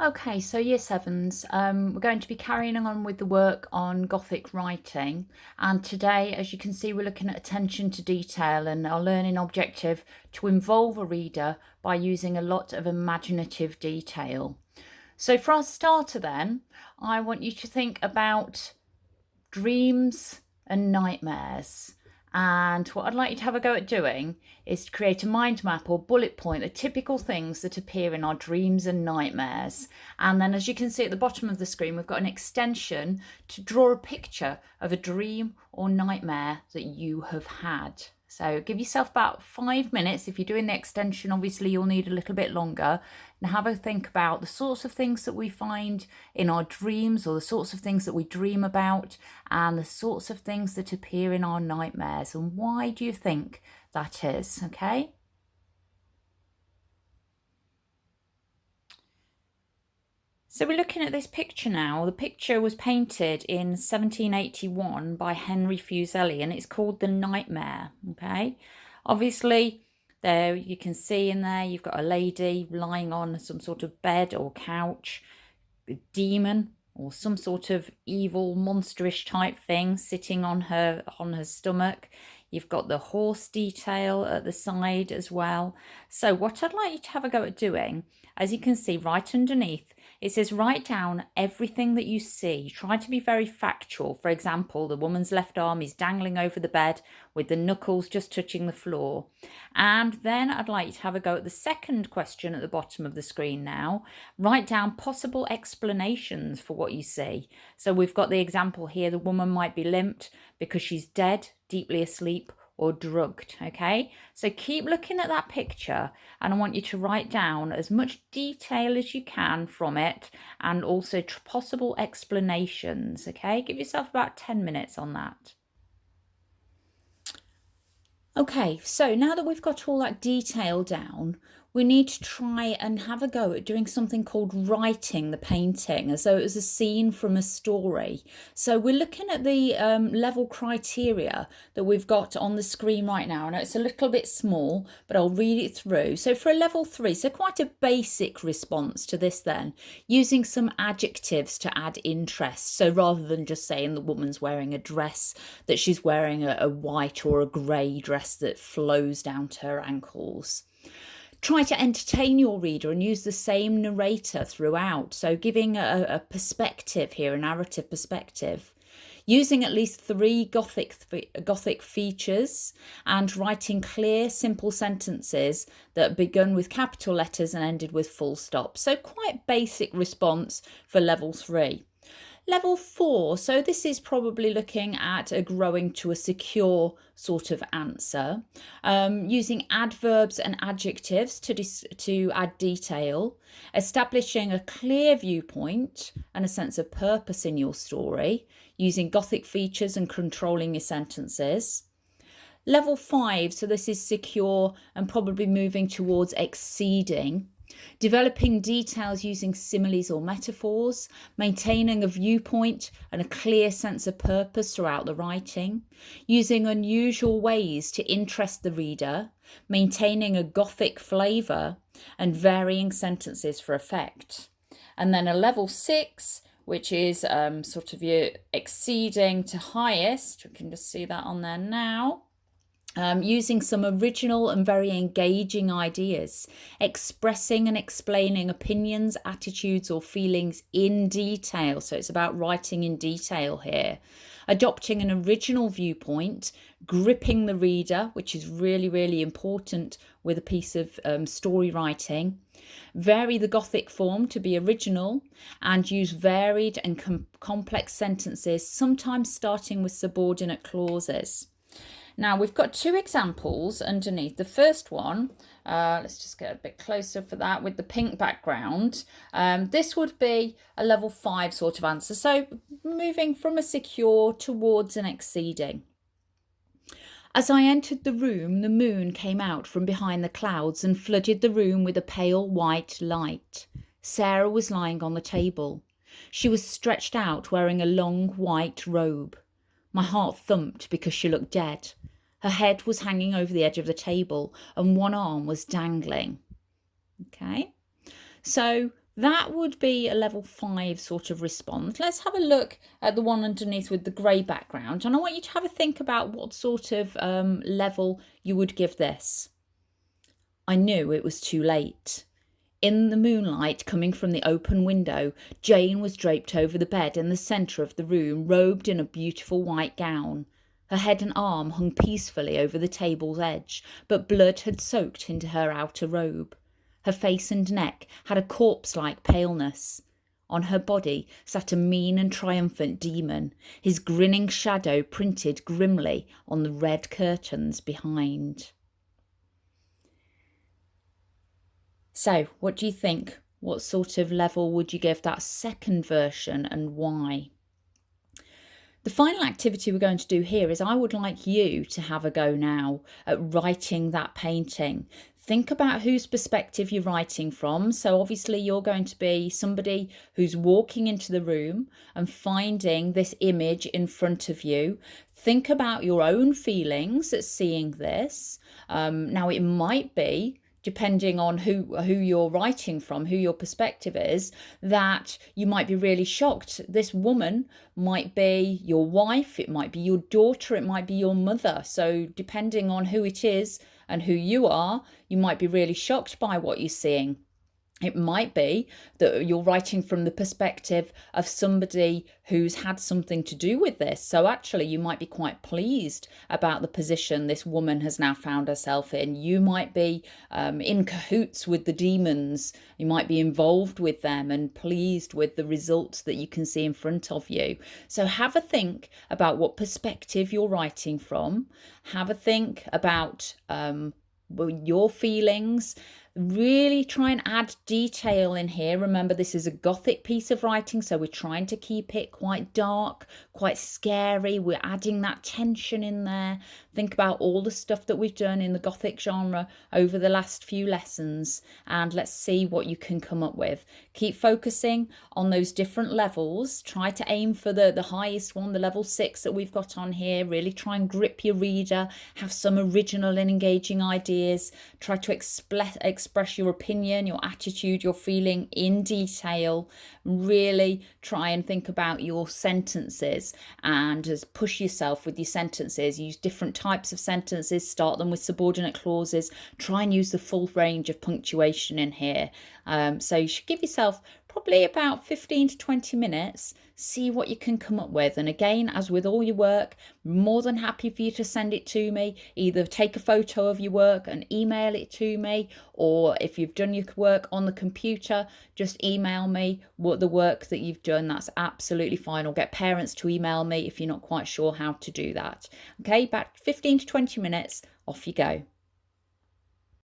Okay, so year sevens, we're going to be carrying on with the work on Gothic writing. And today, as you can see, we're looking at attention to detail and our learning objective to involve a reader by using a lot of imaginative detail. So for our starter then, I want you to think about dreams and nightmares. And what I'd like you to have a go at doing is to create a mind map or bullet point, the typical things that appear in our dreams and nightmares. And then, as you can see at the bottom of the screen, we've got an extension to draw a picture of a dream or nightmare that you have had. So give yourself about 5 minutes. If you're doing the extension, obviously you'll need a little bit longer. And have a think about the sorts of things that we find in our dreams or the sorts of things that we dream about and the sorts of things that appear in our nightmares. And why do you think that is? Okay. So we're looking at this picture now. The picture was painted in 1781 by Henry Fuseli and it's called The Nightmare, okay? Obviously, there you can see in there you've got a lady lying on some sort of bed or couch, a demon or some sort of evil monsterish type thing sitting on her stomach. You've got the horse detail at the side as well. So what I'd like you to have a go at doing, as you can see right underneath, it says write down everything that you see. Try to be very factual. For example, the woman's left arm is dangling over the bed with the knuckles just touching the floor. And then I'd like you to have a go at the second question at the bottom of the screen now. Write down possible explanations for what you see. So we've got the example here, the woman might be limped because she's dead, deeply asleep, or drugged. Okay, so keep looking at that picture and I want you to write down as much detail as you can from it and also possible explanations. Okay, give yourself about 10 minutes on that. Okay, so now that we've got all that detail down, we need to try and have a go at doing something called writing the painting as though it was a scene from a story. So we're looking at the level criteria that we've got on the screen right now. Now it's a little bit small, but I'll read it through. So for a level 3, so quite a basic response to this then, using some adjectives to add interest. So rather than just saying the woman's wearing a dress, that she's wearing a white or a grey dress that flows down to her ankles. Try to entertain your reader and use the same narrator throughout. So giving a perspective here, a narrative perspective. Using at least 3 Gothic features and writing clear, simple sentences that begun with capital letters and ended with full stops. So quite basic response for level 3. Level 4, so this is probably looking at a growing to a secure sort of answer, using adverbs and adjectives to add detail, establishing a clear viewpoint and a sense of purpose in your story, using Gothic features and controlling your sentences. Level 5, so this is secure and probably moving towards exceeding. Developing details using similes or metaphors, maintaining a viewpoint and a clear sense of purpose throughout the writing, using unusual ways to interest the reader, maintaining a Gothic flavour, and varying sentences for effect. And then a level 6, which is sort of your exceeding to highest. We can just see that on there now. Using some original and very engaging ideas, expressing and explaining opinions, attitudes, or feelings in detail. So it's about writing in detail here. Adopting an original viewpoint, gripping the reader, which is really, really important with a piece of story writing. Vary the Gothic form to be original and use varied and complex sentences, sometimes starting with subordinate clauses. Now we've got 2 examples underneath. The first one, let's just get a bit closer for that with the pink background. This would be a level 5 sort of answer. So moving from a secure towards an exceeding. As I entered the room, the moon came out from behind the clouds and flooded the room with a pale white light. Sarah was lying on the table. She was stretched out wearing a long white robe. My heart thumped because she looked dead. Her head was hanging over the edge of the table and one arm was dangling. Okay, so That would be a level 5 sort of response. Let's have a look at the one underneath with the grey background. And I want you to have a think about what sort of level you would give this. I knew it was too late. In the moonlight coming from the open window, Jane was draped over the bed in the centre of the room, robed in a beautiful white gown. Her head and arm hung peacefully over the table's edge, but blood had soaked into her outer robe. Her face and neck had a corpse-like paleness. On her body sat a mean and triumphant demon, his grinning shadow printed grimly on the red curtains behind. So, what do you think? What sort of level would you give that second version and why? The final activity we're going to do here is I would like you to have a go now at writing that painting. Think about whose perspective you're writing from. So obviously you're going to be somebody who's walking into the room and finding this image in front of you. Think about your own feelings at seeing this. Now it might be, depending on who you're writing from, who your perspective is, that you might be really shocked. This woman might be your wife, it might be your daughter, it might be your mother. So depending on who it is and who you are, you might be really shocked by what you're seeing. It might be that you're writing from the perspective of somebody who's had something to do with this. So actually, you might be quite pleased about the position this woman has now found herself in. You might be in cahoots with the demons. You might be involved with them and pleased with the results that you can see in front of you. So have a think about what perspective you're writing from. Have a think about your feelings. Really try and add detail in here. Remember, this is a Gothic piece of writing, so we're trying to keep it quite dark, quite scary. We're adding that tension in there. Think about all the stuff that we've done in the Gothic genre over the last few lessons, and let's see what you can come up with. Keep focusing on those different levels. Try to aim for the highest one, the level 6 that we've got on here. Really try and grip your reader. Have some original and engaging ideas. Try to express your opinion, your attitude, your feeling in detail. Really try and think about your sentences and just push yourself with your sentences. Use different types of sentences, start them with subordinate clauses. Try and use the full range of punctuation in here. So you should give yourself probably about 15 to 20 minutes, see what you can come up with. And again, as with all your work, more than happy for you to send it to me. Either take a photo of your work and email it to me, or if you've done your work on the computer, just email me what the work that you've done. That's absolutely fine. Or get parents to email me if you're not quite sure how to do that. Okay, about 15 to 20 minutes, off you go.